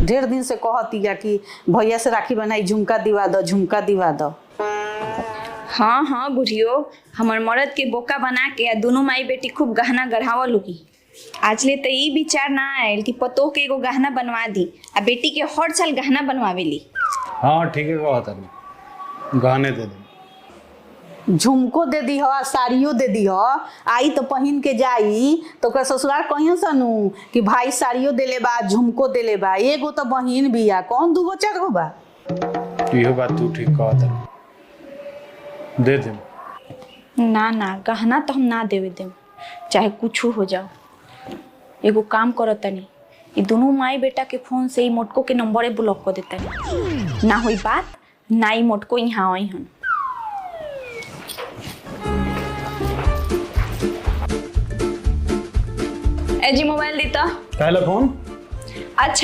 ढेर दिन से कहती है कि भैया से राखी बनाई, झुमका दिवा दो, झुमका दिवा दो। हाँ हाँ बुढ़ियो, हमर मर्द के बोका बना के दोनों माई बेटी खूब गहना गढ़ावा लुकी। आज ले तो ई विचार ना आयल कि पतोह के एगो गहना बनवा दी आ बेटी के हर साल गहना बनवावेली। हाँ ठीक है, कहता नहीं गहने दे दे, झुमको दे दी हो, साड़ियों दे दी हो। आई तो पहन के जाई तो ओकर ससुराल कहियो सनू कि भाई साड़ियों देले बा, झुमको देले बा। एगो तो बहिन बिया, कौन दूगो चार गो बा? इहो बात तू ठीक कहता नहीं, दे दे। ना ना, गहना तो हम ना देवे देम, चाहे कुछ हो जाओ। एगो काम करो तनी, ये दोनों माई बेटा के फोन से ही मोटको के नंबर ब्लॉक कर देता है। ना हुई बात, ना ही मोटको यहाँ आई हन। ए जी मोबाइल देता। कहला फोन। अच्छा